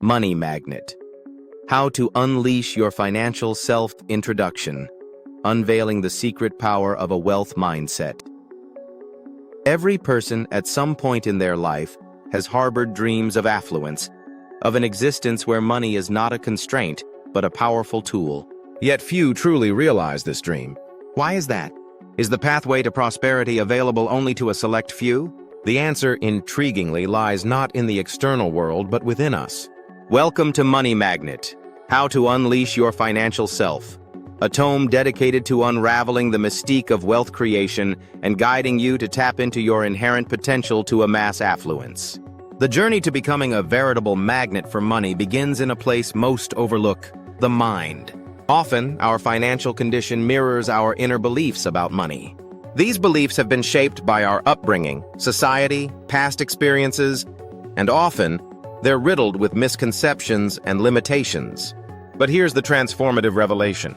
Money Magnet. How to Unleash Your Financial Self Introduction, unveiling the secret power of a wealth mindset. Every person at some point in their life has harbored dreams of affluence, of an existence where money is not a constraint, but a powerful tool. Yet few truly realize this dream. Why is that? Is the pathway to prosperity available only to a select few? The answer, intriguingly, lies not in the external world, but within us. Welcome to Money Magnet, How to Unleash Your Financial Self, a tome dedicated to unraveling the mystique of wealth creation and guiding you to tap into your inherent potential to amass affluence. The journey to becoming a veritable magnet for money begins in a place most overlook: the mind. Often, our financial condition mirrors our inner beliefs about money. These beliefs have been shaped by our upbringing, society, past experiences, and often, they're riddled with misconceptions and limitations. But here's the transformative revelation.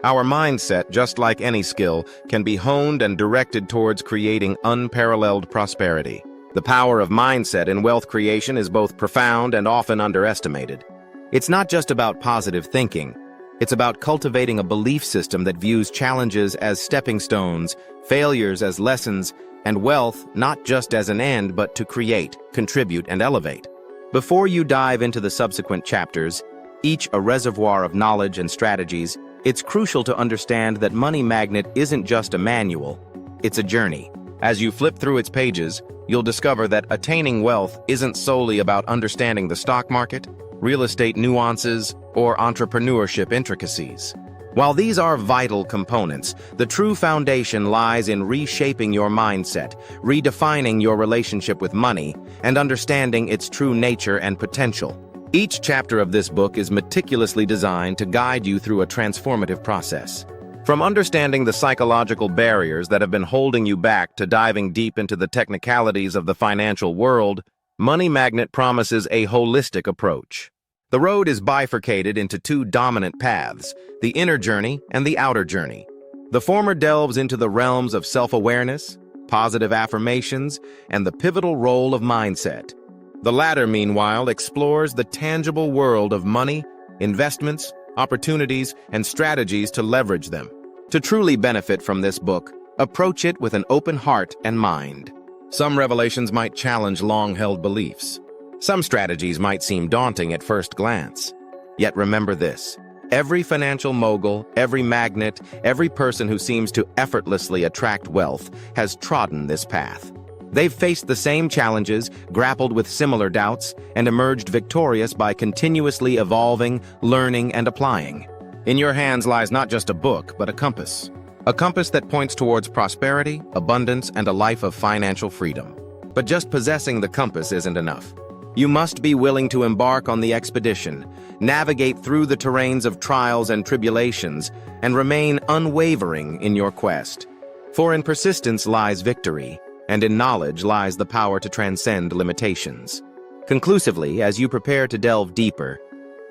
Our mindset, just like any skill, can be honed and directed towards creating unparalleled prosperity. The power of mindset in wealth creation is both profound and often underestimated. It's not just about positive thinking. It's about cultivating a belief system that views challenges as stepping stones, failures as lessons, and wealth not just as an end, but to create, contribute, and elevate. Before you dive into the subsequent chapters, each a reservoir of knowledge and strategies, it's crucial to understand that Money Magnet isn't just a manual, it's a journey. As you flip through its pages, you'll discover that attaining wealth isn't solely about understanding the stock market, real estate nuances, or entrepreneurship intricacies. While these are vital components, the true foundation lies in reshaping your mindset, redefining your relationship with money, and understanding its true nature and potential. Each chapter of this book is meticulously designed to guide you through a transformative process. From understanding the psychological barriers that have been holding you back to diving deep into the technicalities of the financial world, Money Magnet promises a holistic approach. The road is bifurcated into two dominant paths, the inner journey and the outer journey. The former delves into the realms of self-awareness, positive affirmations, and the pivotal role of mindset. The latter, meanwhile, explores the tangible world of money, investments, opportunities, and strategies to leverage them. To truly benefit from this book, approach it with an open heart and mind. Some revelations might challenge long-held beliefs. Some strategies might seem daunting at first glance. Yet remember this: every financial mogul, every magnet, every person who seems to effortlessly attract wealth has trodden this path. They've faced the same challenges, grappled with similar doubts, and emerged victorious by continuously evolving, learning, and applying. In your hands lies not just a book, but a compass. A compass that points towards prosperity, abundance, and a life of financial freedom. But just possessing the compass isn't enough. You must be willing to embark on the expedition, navigate through the terrains of trials and tribulations, and remain unwavering in your quest. For in persistence lies victory, and in knowledge lies the power to transcend limitations. Conclusively, as you prepare to delve deeper,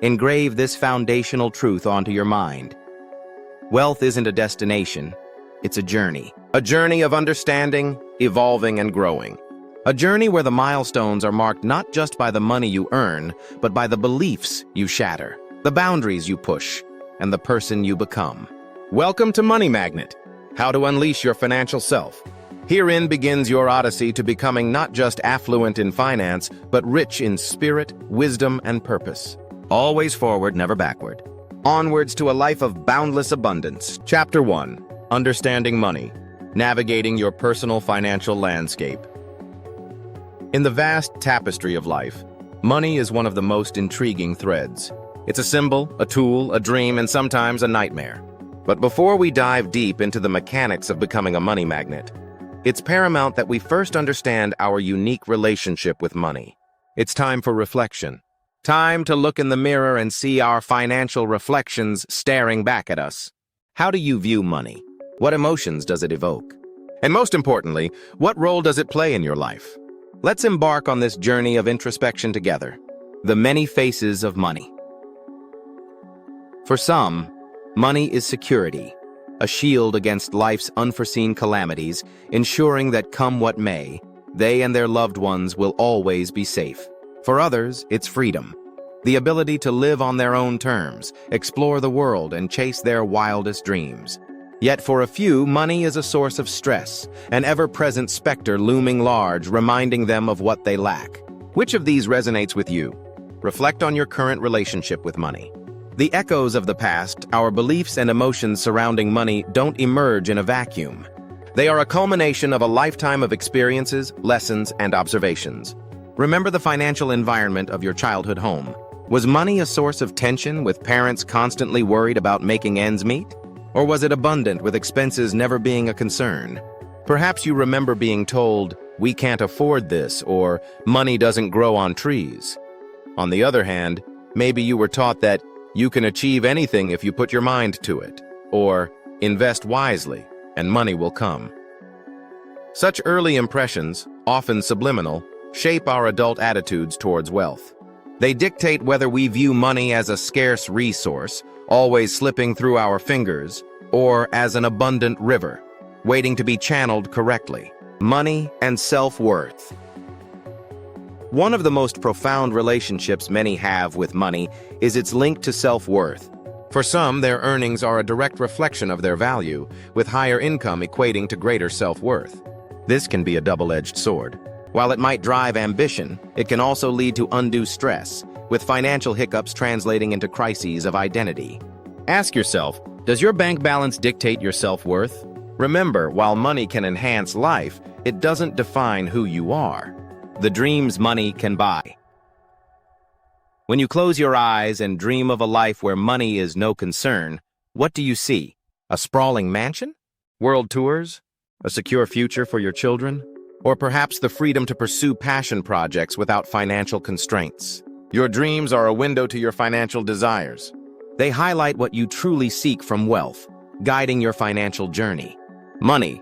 engrave this foundational truth onto your mind. Wealth isn't a destination, it's a journey. A journey of understanding, evolving, and growing. A journey where the milestones are marked not just by the money you earn, but by the beliefs you shatter, the boundaries you push, and the person you become. Welcome to Money Magnet, How to Unleash Your Financial Self. Herein begins your odyssey to becoming not just affluent in finance, but rich in spirit, wisdom, and purpose. Always forward, never backward. Onwards to a life of boundless abundance. Chapter 1. Understanding Money. Navigating your personal financial landscape. In the vast tapestry of life, money is one of the most intriguing threads. It's a symbol, a tool, a dream, and sometimes a nightmare. But before we dive deep into the mechanics of becoming a money magnet, it's paramount that we first understand our unique relationship with money. It's time for reflection. Time to look in the mirror and see our financial reflections staring back at us. How do you view money? What emotions does it evoke? And most importantly, what role does it play in your life? Let's embark on this journey of introspection together. The many faces of money. For some, money is security, a shield against life's unforeseen calamities, ensuring that come what may, they and their loved ones will always be safe. For others, it's freedom, the ability to live on their own terms, explore the world, and chase their wildest dreams. Yet for a few, money is a source of stress, an ever-present specter looming large, reminding them of what they lack. Which of these resonates with you? Reflect on your current relationship with money. The echoes of the past, our beliefs and emotions surrounding money, don't emerge in a vacuum. They are a culmination of a lifetime of experiences, lessons, and observations. Remember the financial environment of your childhood home. Was money a source of tension, with parents constantly worried about making ends meet? Or was it abundant, with expenses never being a concern? Perhaps you remember being told, "We can't afford this," or "Money doesn't grow on trees." On the other hand, maybe you were taught that you can achieve anything if you put your mind to it, or invest wisely, and money will come. Such early impressions, often subliminal, shape our adult attitudes towards wealth. They dictate whether we view money as a scarce resource, always slipping through our fingers, or as an abundant river, waiting to be channeled correctly. Money and self-worth. One of the most profound relationships many have with money is its link to self-worth. For some, their earnings are a direct reflection of their value, with higher income equating to greater self-worth. This can be a double-edged sword. While it might drive ambition, it can also lead to undue stress, with financial hiccups translating into crises of identity. Ask yourself, does your bank balance dictate your self-worth? Remember, while money can enhance life, it doesn't define who you are. The dreams money can buy. When you close your eyes and dream of a life where money is no concern, what do you see? A sprawling mansion? World tours? A secure future for your children? Or perhaps the freedom to pursue passion projects without financial constraints? Your dreams are a window to your financial desires. They highlight what you truly seek from wealth, guiding your financial journey. Money,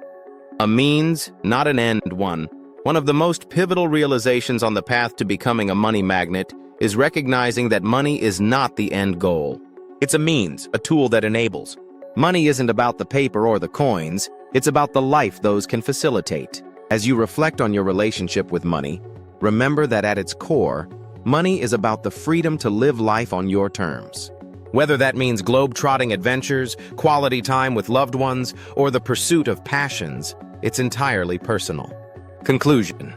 a means, not an end one. One of the most pivotal realizations on the path to becoming a money magnet is recognizing that money is not the end goal. It's a means, a tool that enables. Money isn't about the paper or the coins, it's about the life those can facilitate. As you reflect on your relationship with money, remember that at its core, money is about the freedom to live life on your terms. Whether that means globe-trotting adventures, quality time with loved ones, or the pursuit of passions, it's entirely personal. Conclusion.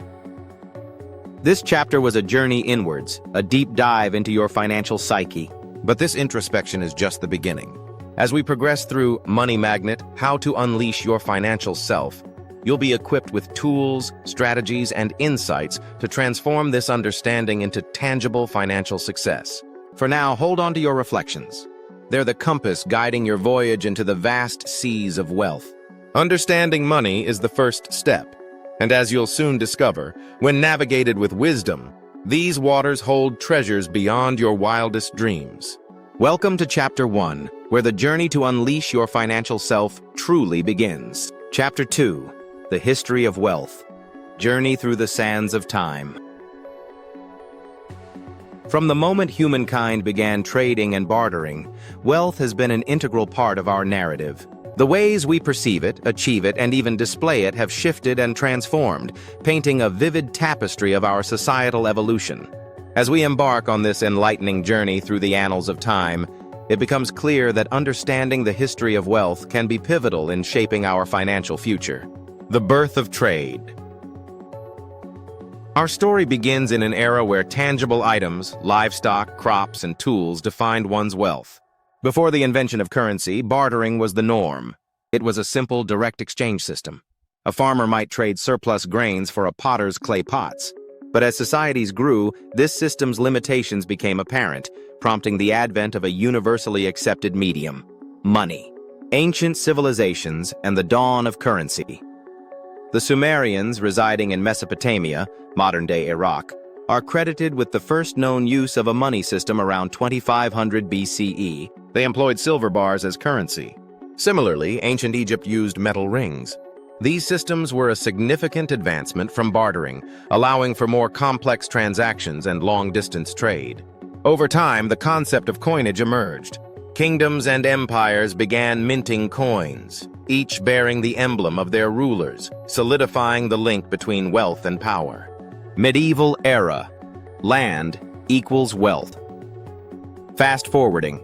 This chapter was a journey inwards, a deep dive into your financial psyche. But this introspection is just the beginning. As we progress through Money Magnet, How to Unleash Your Financial Self, you'll be equipped with tools, strategies, and insights to transform this understanding into tangible financial success. For now, hold on to your reflections. They're the compass guiding your voyage into the vast seas of wealth. Understanding money is the first step. And as you'll soon discover, when navigated with wisdom, these waters hold treasures beyond your wildest dreams. Welcome to Chapter 1, where the journey to unleash your financial self truly begins. Chapter 2, The History of Wealth. Journey through the sands of time. From the moment humankind began trading and bartering, wealth has been an integral part of our narrative. The ways we perceive it, achieve it, and even display it have shifted and transformed, painting a vivid tapestry of our societal evolution. As we embark on this enlightening journey through the annals of time, it becomes clear that understanding the history of wealth can be pivotal in shaping our financial future. The birth of trade. Our story begins in an era where tangible items, livestock, crops, and tools defined one's wealth. Before the invention of currency, bartering was the norm. It was a simple, direct exchange system. A farmer might trade surplus grains for a potter's clay pots. But as societies grew, this system's limitations became apparent, prompting the advent of a universally accepted medium: money. Ancient civilizations and the dawn of currency. The Sumerians, residing in Mesopotamia, modern-day Iraq, are credited with the first known use of a money system around 2500 BCE. They employed silver bars as currency. Similarly, ancient Egypt used metal rings. These systems were a significant advancement from bartering, allowing for more complex transactions and long-distance trade. Over time, the concept of coinage emerged. Kingdoms and empires began minting coins, each bearing the emblem of their rulers, solidifying the link between wealth and power. Medieval era. Land equals wealth. Fast forwarding.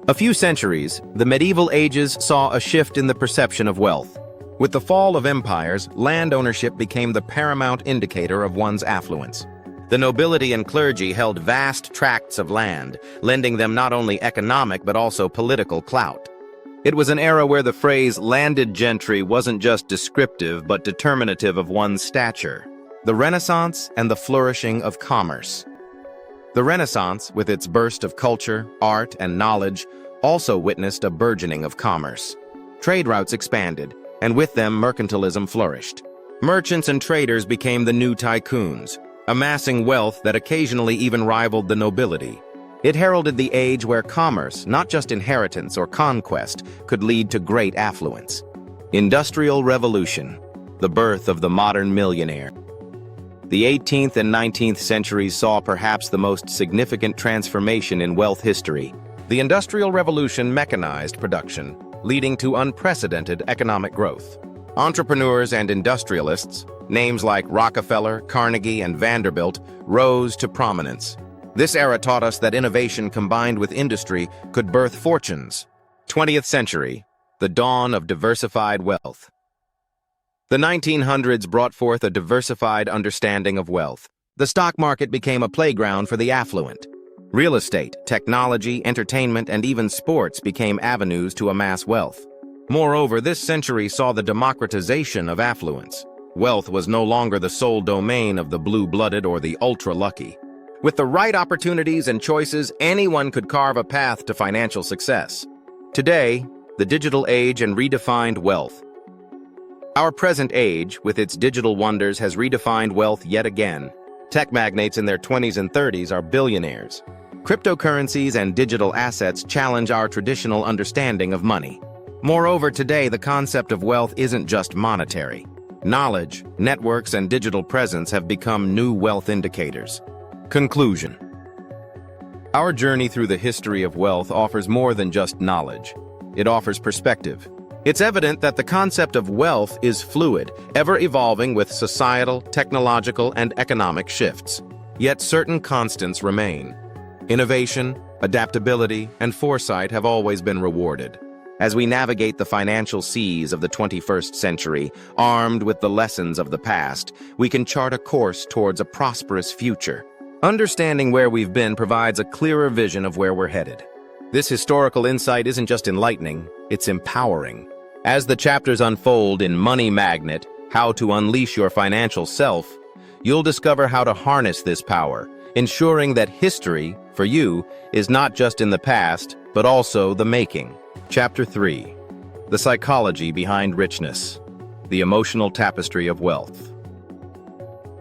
A few centuries, the medieval ages saw a shift in the perception of wealth. With the fall of empires, land ownership became the paramount indicator of one's affluence. The nobility and clergy held vast tracts of land, lending them not only economic but also political clout. It was an era where the phrase landed gentry wasn't just descriptive but determinative of one's stature. The Renaissance and the flourishing of commerce. The Renaissance, with its burst of culture, art, and knowledge, also witnessed a burgeoning of commerce. Trade routes expanded, and with them mercantilism flourished. Merchants and traders became the new tycoons, amassing wealth that occasionally even rivaled the nobility. It heralded the age where commerce, not just inheritance or conquest, could lead to great affluence. Industrial Revolution, the birth of the modern millionaire. The 18th and 19th centuries saw perhaps the most significant transformation in wealth history. The Industrial Revolution mechanized production, leading to unprecedented economic growth. Entrepreneurs and industrialists, names like Rockefeller, Carnegie, and Vanderbilt, rose to prominence. This era taught us that innovation combined with industry could birth fortunes. 20th century, the dawn of diversified wealth. The 1900s brought forth a diversified understanding of wealth. The stock market became a playground for the affluent. Real estate, technology, entertainment, and even sports became avenues to amass wealth. Moreover, this century saw the democratization of affluence. Wealth was no longer the sole domain of the blue-blooded or the ultra-lucky. With the right opportunities and choices, anyone could carve a path to financial success. Today, the digital age and redefined wealth. Our present age, with its digital wonders, has redefined wealth yet again. Tech magnates in their 20s and 30s are billionaires. Cryptocurrencies and digital assets challenge our traditional understanding of money. Moreover, today the concept of wealth isn't just monetary. Knowledge, networks, and digital presence have become new wealth indicators. Conclusion. Our journey through the history of wealth offers more than just knowledge. It offers perspective. It's evident that the concept of wealth is fluid, ever-evolving with societal, technological, and economic shifts. Yet certain constants remain. Innovation, adaptability, and foresight have always been rewarded. As we navigate the financial seas of the 21st century, armed with the lessons of the past, we can chart a course towards a prosperous future. Understanding where we've been provides a clearer vision of where we're headed. This historical insight isn't just enlightening, it's empowering. As the chapters unfold in Money Magnet, How to Unleash Your Financial Self, you'll discover how to harness this power, ensuring that history, for you, is not just in the past, but also the making. Chapter 3. The Psychology Behind Richness. The Emotional Tapestry of Wealth.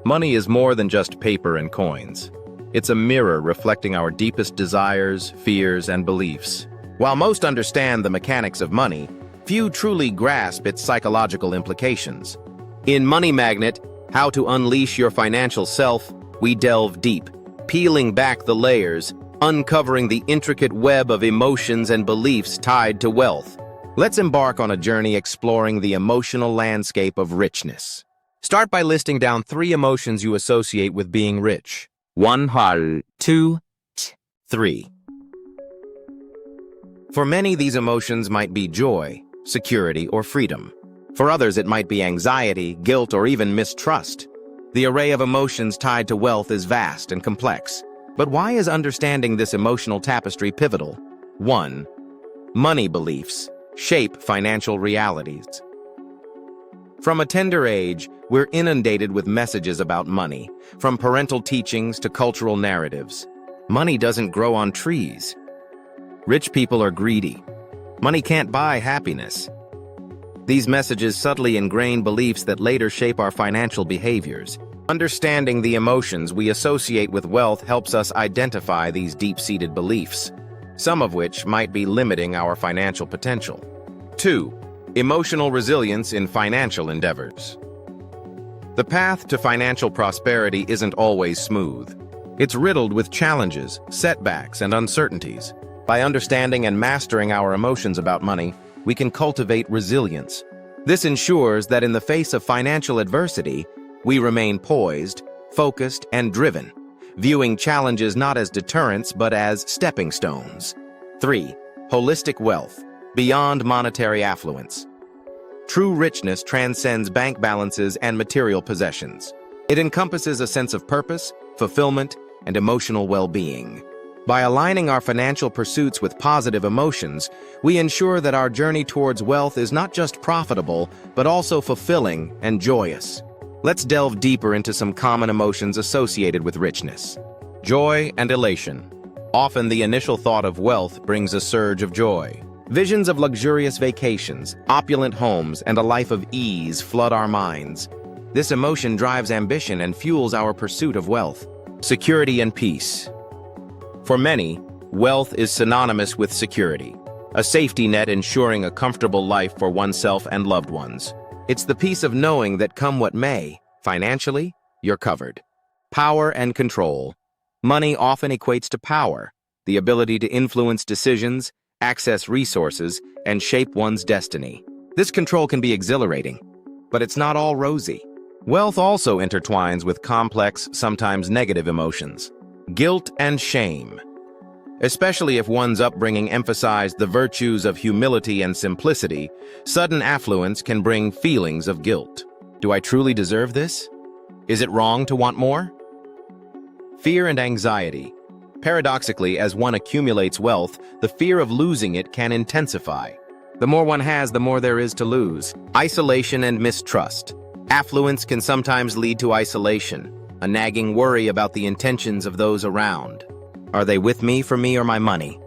Money is more than just paper and coins. It's a mirror reflecting our deepest desires, fears, and beliefs. While most understand the mechanics of money, few truly grasp its psychological implications. In Money Magnet, How to Unleash Your Financial Self, we delve deep, peeling back the layers, uncovering the intricate web of emotions and beliefs tied to wealth. Let's embark on a journey exploring the emotional landscape of richness. Start by listing down 3 emotions you associate with being rich. 1, 2, 3. For many, these emotions might be joy, security, or freedom. For others, it might be anxiety, guilt, or even mistrust. The array of emotions tied to wealth is vast and complex. But why is understanding this emotional tapestry pivotal? 1. Money beliefs shape financial realities. From a tender age, we're inundated with messages about money, from parental teachings to cultural narratives. Money doesn't grow on trees. Rich people are greedy. Money can't buy happiness. These messages subtly ingrain beliefs that later shape our financial behaviors. Understanding the emotions we associate with wealth helps us identify these deep-seated beliefs, some of which might be limiting our financial potential. 2. Emotional resilience in financial endeavors. The path to financial prosperity isn't always smooth. It's riddled with challenges, setbacks, and uncertainties. By understanding and mastering our emotions about money, we can cultivate resilience. This ensures that in the face of financial adversity, we remain poised, focused, and driven. viewing challenges not as deterrents but as stepping stones. 3. Holistic wealth, beyond monetary affluence. True richness transcends bank balances and material possessions. It encompasses a sense of purpose, fulfillment, and emotional well-being. By aligning our financial pursuits with positive emotions, we ensure that our journey towards wealth is not just profitable, but also fulfilling and joyous. Let's delve deeper into some common emotions associated with richness. Joy and elation. Often the initial thought of wealth brings a surge of joy. Visions of luxurious vacations, opulent homes, and a life of ease flood our minds. This emotion drives ambition and fuels our pursuit of wealth. Security and peace. For many, wealth is synonymous with security, a safety net ensuring a comfortable life for oneself and loved ones. It's the peace of knowing that come what may, financially, you're covered. Power and control. Money often equates to power, the ability to influence decisions, access resources, and shape one's destiny. This control can be exhilarating, but it's not all rosy. Wealth also intertwines with complex, sometimes negative emotions. Guilt and shame. Especially if one's upbringing emphasized the virtues of humility and simplicity, sudden affluence can bring feelings of guilt. Do I truly deserve this? Is it wrong to want more? Fear and anxiety. Paradoxically, as one accumulates wealth, the fear of losing it can intensify. The more one has, the more there is to lose. Isolation and mistrust. Affluence can sometimes lead to isolation, a nagging worry about the intentions of those around. Are they with me for me or my money?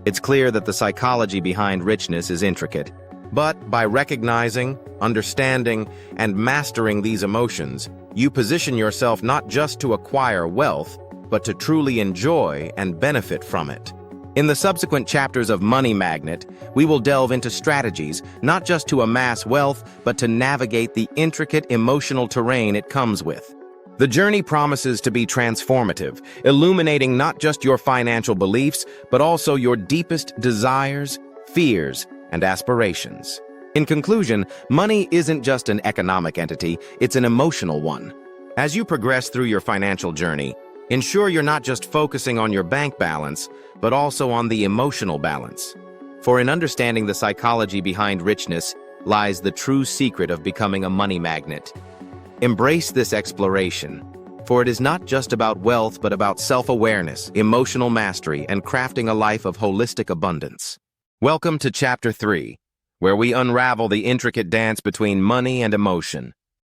It's clear that the psychology behind richness is intricate, but by recognizing, understanding, and mastering these emotions, you position yourself not just to acquire wealth, but to truly enjoy and benefit from it. In the subsequent chapters of Money Magnet, we will delve into strategies not just to amass wealth, but to navigate the intricate emotional terrain it comes with. The journey promises to be transformative, illuminating not just your financial beliefs, but also your deepest desires, fears, and aspirations. In conclusion, money isn't just an economic entity, it's an emotional one. As you progress through your financial journey, ensure you're not just focusing on your bank balance, but also on the emotional balance. For in understanding the psychology behind richness lies the true secret of becoming a money magnet. Embrace this exploration, for it is not just about wealth, but about self-awareness, emotional mastery, and crafting a life of holistic abundance. Welcome to Chapter 3, where we unravel the intricate dance between money and emotion.